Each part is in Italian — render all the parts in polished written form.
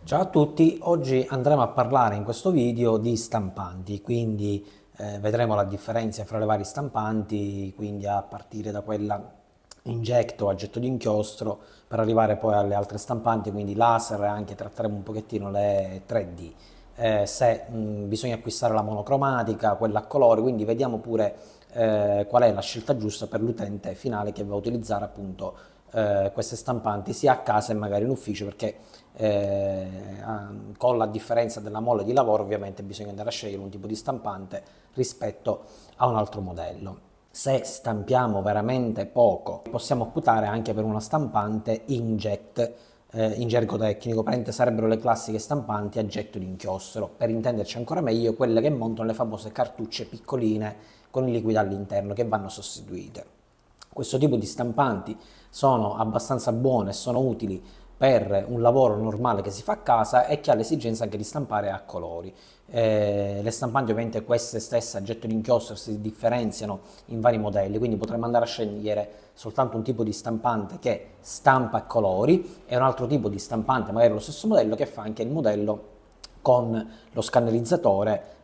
Ciao a tutti, oggi andremo a parlare in questo video di stampanti, quindi vedremo la differenza fra le varie stampanti, quindi a partire da quella injecto a getto d'inchiostro per arrivare poi alle altre stampanti, quindi laser e anche tratteremo un pochettino le 3D. Se bisogna acquistare la monocromatica, quella a colori, quindi vediamo pure qual è la scelta giusta per l'utente finale che va a utilizzare appunto queste stampanti sia a casa e magari in ufficio perché con la differenza della mole di lavoro ovviamente bisogna andare a scegliere un tipo di stampante rispetto a un altro modello. Se stampiamo veramente poco possiamo optare anche per una stampante inkjet, in gergo tecnico, praticamente sarebbero le classiche stampanti a getto di inchiostro, per intenderci ancora meglio quelle che montano le famose cartucce piccoline con il liquido all'interno che vanno sostituite. Questo tipo di stampanti sono abbastanza buone e sono utili per un lavoro normale che si fa a casa e che ha l'esigenza anche di stampare a colori. Le stampanti ovviamente queste stesse a getto d'inchiostro si differenziano in vari modelli, quindi potremmo andare a scegliere soltanto un tipo di stampante che stampa a colori e un altro tipo di stampante, magari lo stesso modello, che fa anche il modello con lo scannerizzatore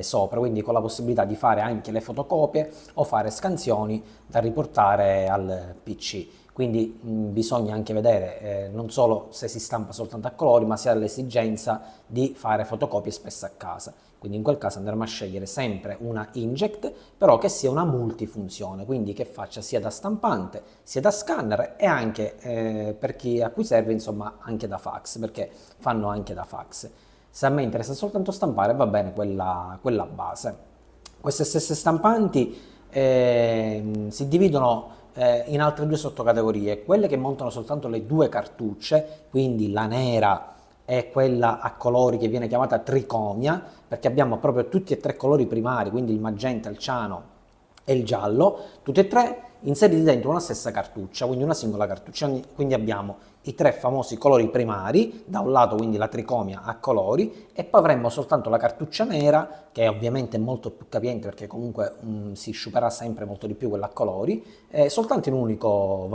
sopra, quindi con la possibilità di fare anche le fotocopie o fare scansioni da riportare al PC. Quindi bisogna anche vedere non solo se si stampa soltanto a colori, ma si ha l'esigenza di fare fotocopie spesso a casa. Quindi in quel caso andremo a scegliere sempre una inject, però che sia una multifunzione, quindi che faccia sia da stampante, sia da scanner e anche per chi a cui serve, insomma, anche da fax, perché fanno anche da fax. Se a me interessa soltanto stampare va bene quella base. Queste stesse stampanti si dividono in altre due sottocategorie, quelle che montano soltanto le due cartucce, quindi la nera e quella a colori che viene chiamata tricomia, perché abbiamo proprio tutti e tre colori primari, quindi il magenta, il ciano e il giallo, tutti e tre inseriti dentro una stessa cartuccia, quindi una singola cartuccia. Quindi abbiamo i tre famosi colori primari, da un lato quindi la tricomia a colori, e poi avremmo soltanto la cartuccia nera, che è ovviamente molto più capiente perché comunque si sciuperà sempre molto di più quella a colori, soltanto in un unico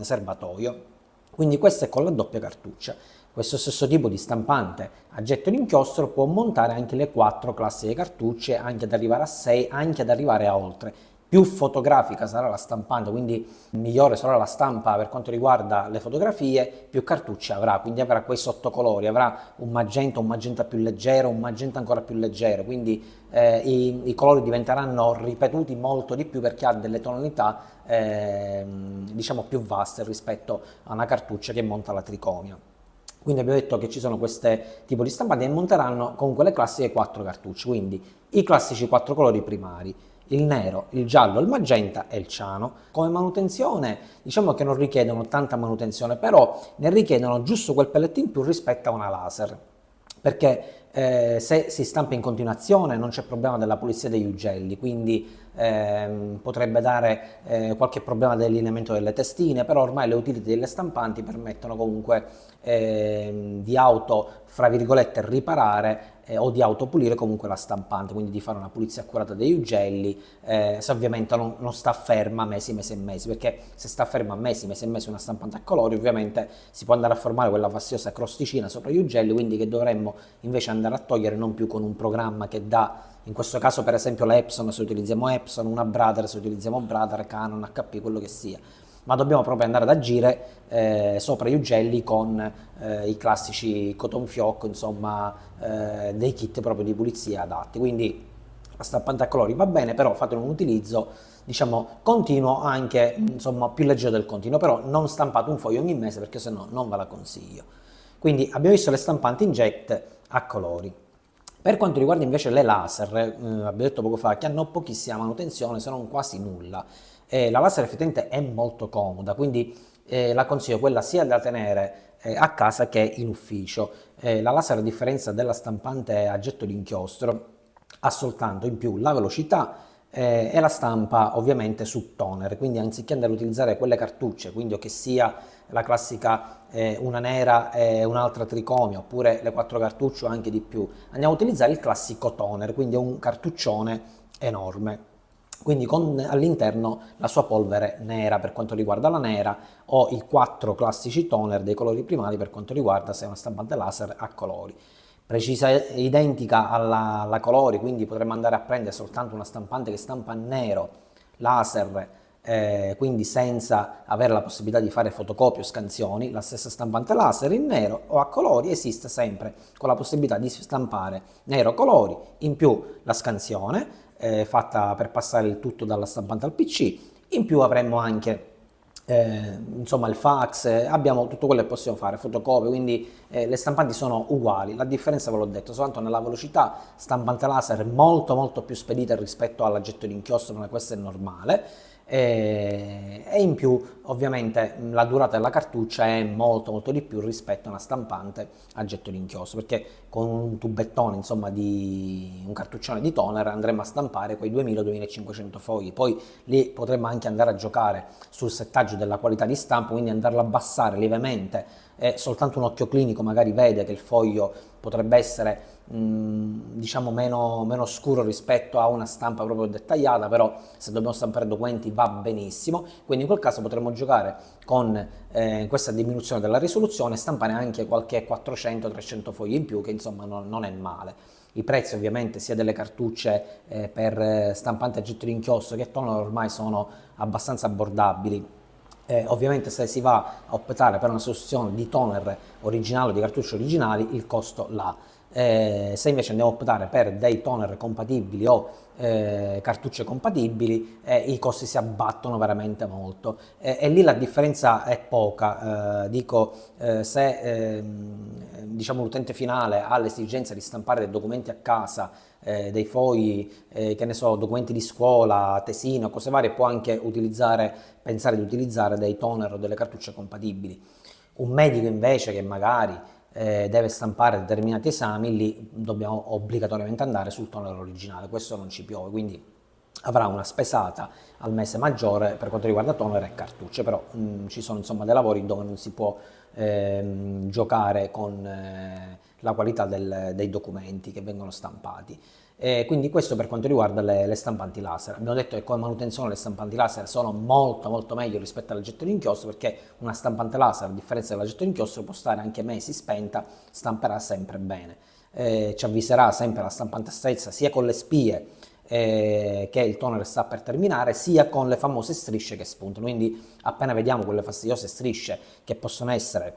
serbatoio. Quindi questa è con la doppia cartuccia. Questo stesso tipo di stampante a getto d'inchiostro può montare anche le 4 classiche cartucce, anche ad arrivare a 6, anche ad arrivare a oltre. Più fotografica sarà la stampante, quindi migliore sarà la stampa per quanto riguarda le fotografie, più cartucce avrà, quindi avrà quei sottocolori, avrà un magenta più leggero, un magenta ancora più leggero, quindi i colori diventeranno ripetuti molto di più perché ha delle tonalità diciamo più vaste rispetto a una cartuccia che monta la tricomia. Quindi abbiamo detto che ci sono queste tipo di stampante e monteranno comunque le classiche 4 cartucce, quindi i classici 4 colori primari, il nero, il giallo, il magenta e il ciano. Come manutenzione diciamo che non richiedono tanta manutenzione, però ne richiedono giusto quel pelletto in più rispetto a una laser, perché se si stampa in continuazione non c'è problema della pulizia degli ugelli, quindi potrebbe dare qualche problema dell'allineamento delle testine, però ormai le utility delle stampanti permettono comunque di auto, fra virgolette, riparare o di autopulire comunque la stampante, quindi di fare una pulizia accurata degli ugelli, se ovviamente non sta ferma mesi, mesi e mesi, perché se sta ferma mesi, mesi e mesi una stampante a colori, ovviamente si può andare a formare quella fastidiosa crosticina sopra gli ugelli, quindi che dovremmo invece andare a togliere non più con un programma che dà, in questo caso per esempio la Epson se utilizziamo Epson, una Brother se utilizziamo Brother, Canon, HP, quello che sia, ma dobbiamo proprio andare ad agire sopra gli ugelli con i classici cotton fioc, insomma dei kit proprio di pulizia adatti. Quindi la stampante a colori va bene, però fatelo un utilizzo diciamo continuo, anche insomma più leggero del continuo, però non stampate un foglio ogni mese perché se no non ve la consiglio. Quindi abbiamo visto le stampanti in jet a colori. Per quanto riguarda invece le laser, abbiamo detto poco fa che hanno pochissima manutenzione, se non quasi nulla. La laser effettivamente è molto comoda, quindi la consiglio quella sia da tenere a casa che in ufficio. La laser, a differenza della stampante a getto d'inchiostro, ha soltanto in più la velocità e la stampa ovviamente su toner, quindi anziché andare a utilizzare quelle cartucce, quindi o che sia la classica una nera e un'altra tricomia, oppure le 4 cartucce o anche di più, andiamo a utilizzare il classico toner, quindi un cartuccione enorme. quindi con all'interno la sua polvere nera per quanto riguarda la nera, o i 4 classici toner dei colori primari per quanto riguarda se è una stampante laser a colori. Precisa identica alla colori, quindi potremmo andare a prendere soltanto una stampante che stampa nero laser, quindi senza avere la possibilità di fare fotocopie o scansioni. La stessa stampante laser in nero o a colori esiste sempre con la possibilità di stampare nero colori, in più la scansione fatta per passare il tutto dalla stampante al PC, in più avremmo anche insomma il fax, abbiamo tutto quello che possiamo fare, fotocopie, quindi le stampanti sono uguali. La differenza ve l'ho detto, soltanto nella velocità. Stampante laser è molto più spedita rispetto alla getto d'inchiostro, ma questo è normale, e in più ovviamente la durata della cartuccia è molto di più rispetto a una stampante a getto d'inchiostro, perché con un tubettone, insomma, di un cartuccione di toner andremo a stampare quei 2000-2500 fogli. Poi lì potremmo anche andare a giocare sul settaggio della qualità di stampo, quindi andarlo a abbassare lievemente, e soltanto un occhio clinico magari vede che il foglio potrebbe essere diciamo meno scuro rispetto a una stampa proprio dettagliata, però se dobbiamo stampare documenti va benissimo, quindi in quel caso potremmo giocare con questa diminuzione della risoluzione e stampare anche qualche 400-300 fogli in più, che insomma non è male. I prezzi ovviamente sia delle cartucce per stampante a getto d'inchiostro che toner ormai sono abbastanza abbordabili. Ovviamente se si va a optare per una sostituzione di toner originale o di cartucce originali, il costo là. Se invece andiamo a optare per dei toner compatibili o cartucce compatibili, i costi si abbattono veramente molto, e lì la differenza è poca. Se diciamo l'utente finale ha l'esigenza di stampare dei documenti a casa, dei fogli, che ne so, documenti di scuola, tesino, cose varie, può anche pensare di utilizzare dei toner o delle cartucce compatibili. Un medico invece che magari deve stampare determinati esami, lì dobbiamo obbligatoriamente andare sul toner originale, questo non ci piove, quindi avrà una spesata al mese maggiore per quanto riguarda toner e cartucce, però ci sono insomma dei lavori dove non si può giocare con la qualità dei documenti che vengono stampati. Quindi questo per quanto riguarda le stampanti laser. Abbiamo detto che come manutenzione le stampanti laser sono molto meglio rispetto alla getto d'inchiostro, perché una stampante laser, a differenza della getto d'inchiostro, può stare anche mesi spenta, stamperà sempre bene. Ci avviserà sempre la stampante stessa, sia con le spie che il toner sta per terminare, sia con le famose strisce che spuntano. Quindi appena vediamo quelle fastidiose strisce che possono essere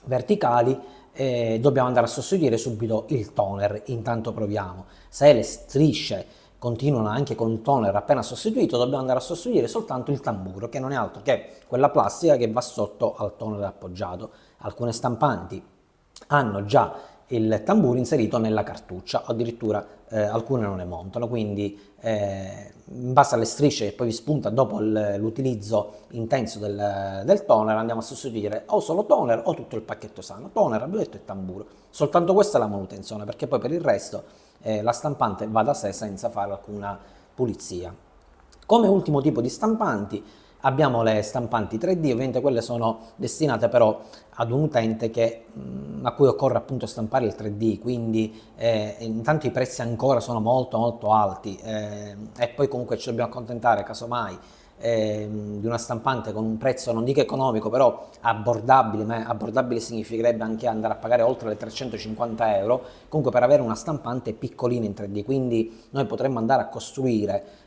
verticali, dobbiamo andare a sostituire subito il toner. Intanto proviamo. Se le strisce continuano anche con il toner appena sostituito, dobbiamo andare a sostituire soltanto il tamburo, che non è altro che quella plastica che va sotto al toner appoggiato. Alcune stampanti hanno già il tamburo inserito nella cartuccia, o addirittura alcune non ne montano, quindi in base alle strisce che poi vi spunta dopo l'utilizzo intenso del toner, andiamo a sostituire o solo toner o tutto il pacchetto sano, toner, abbiamo detto, e tamburo. Soltanto questa è la manutenzione, perché poi per il resto la stampante va da sé senza fare alcuna pulizia. Come ultimo tipo di stampanti abbiamo le stampanti 3D, ovviamente quelle sono destinate però ad un utente a cui occorre appunto stampare il 3D, quindi intanto i prezzi ancora sono molto alti, e poi comunque ci dobbiamo accontentare casomai di una stampante con un prezzo non dico economico, però abbordabile, ma abbordabile significherebbe anche andare a pagare oltre le 350 euro, comunque per avere una stampante piccolina in 3D, quindi noi potremmo andare a costruire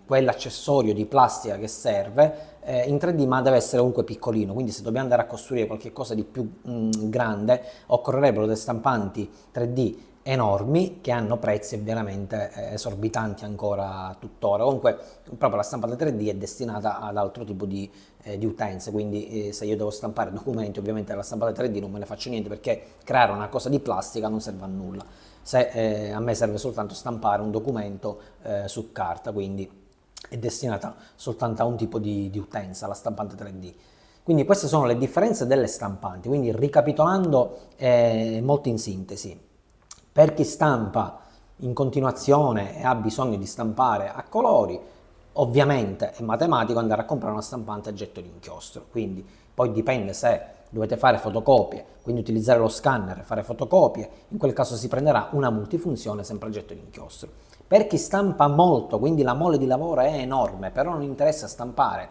quell'accessorio di plastica che serve in 3D, ma deve essere comunque piccolino, quindi se dobbiamo andare a costruire qualcosa di più grande, occorrerebbero delle stampanti 3D enormi che hanno prezzi veramente esorbitanti ancora tuttora. Comunque proprio la stampante 3D è destinata ad altro tipo di utenze, quindi se io devo stampare documenti, ovviamente la stampante 3D non me ne faccio niente, perché creare una cosa di plastica non serve a nulla. Se a me serve soltanto stampare un documento su carta, quindi è destinata soltanto a un tipo di utenza, la stampante 3D. Quindi queste sono le differenze delle stampanti, quindi ricapitolando molto in sintesi, per chi stampa in continuazione e ha bisogno di stampare a colori, ovviamente è matematico andare a comprare una stampante a getto d'inchiostro, quindi poi dipende se dovete fare fotocopie, quindi utilizzare lo scanner e fare fotocopie, in quel caso si prenderà una multifunzione sempre a getto d'inchiostro. Per chi stampa molto, quindi la mole di lavoro è enorme, però non interessa stampare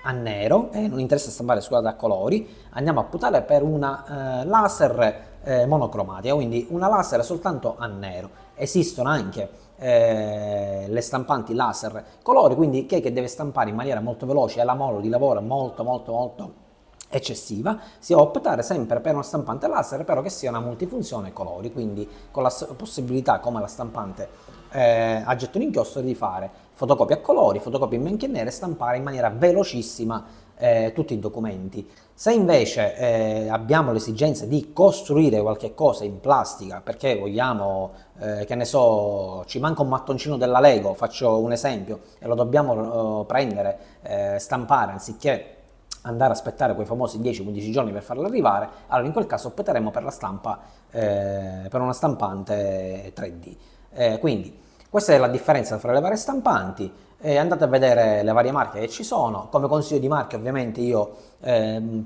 a nero, non interessa stampare, scusate, a colori, andiamo a optare per una laser monocromatica, quindi una laser soltanto a nero. Esistono anche le stampanti laser colori, quindi che deve stampare in maniera molto veloce e la mole di lavoro molto eccessiva, si va a optare sempre per una stampante laser, però che sia una multifunzione colori, quindi con la possibilità, come la stampante a gettone inchiostro, di fare fotocopie a colori, fotocopie in bianco e nero e stampare in maniera velocissima tutti i documenti. Se invece abbiamo l'esigenza di costruire qualche cosa in plastica, perché vogliamo, che ne so, ci manca un mattoncino della Lego, faccio un esempio, e lo dobbiamo prendere, stampare, anziché andare a aspettare quei famosi 10-15 giorni per farlo arrivare, allora in quel caso opteremo per la stampa, per una stampante 3D. Quindi questa è la differenza fra le varie stampanti. Andate a vedere le varie marche che ci sono. Come consiglio di marche, ovviamente io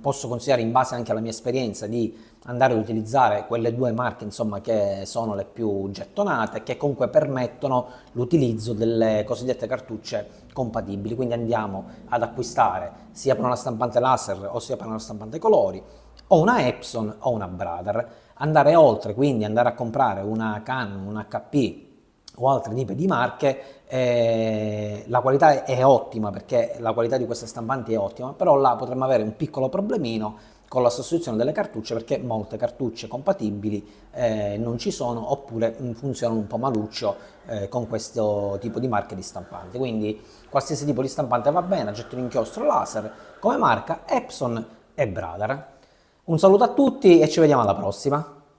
posso consigliare, in base anche alla mia esperienza, di andare ad utilizzare quelle due marche, insomma, che sono le più gettonate, che comunque permettono l'utilizzo delle cosiddette cartucce compatibili. Quindi andiamo ad acquistare sia per una stampante laser o sia per una stampante colori, o una Epson o una Brother. Andare oltre, quindi andare a comprare una Canon, un HP o altri tipi di marche, la qualità è ottima, perché la qualità di queste stampanti è ottima, però là potremmo avere un piccolo problemino con la sostituzione delle cartucce, perché molte cartucce compatibili non ci sono, oppure funzionano un po' maluccio con questo tipo di marche di stampante. Quindi qualsiasi tipo di stampante va bene, a gettone inchiostro laser, come marca Epson e Brother. Un saluto a tutti e ci vediamo alla prossima.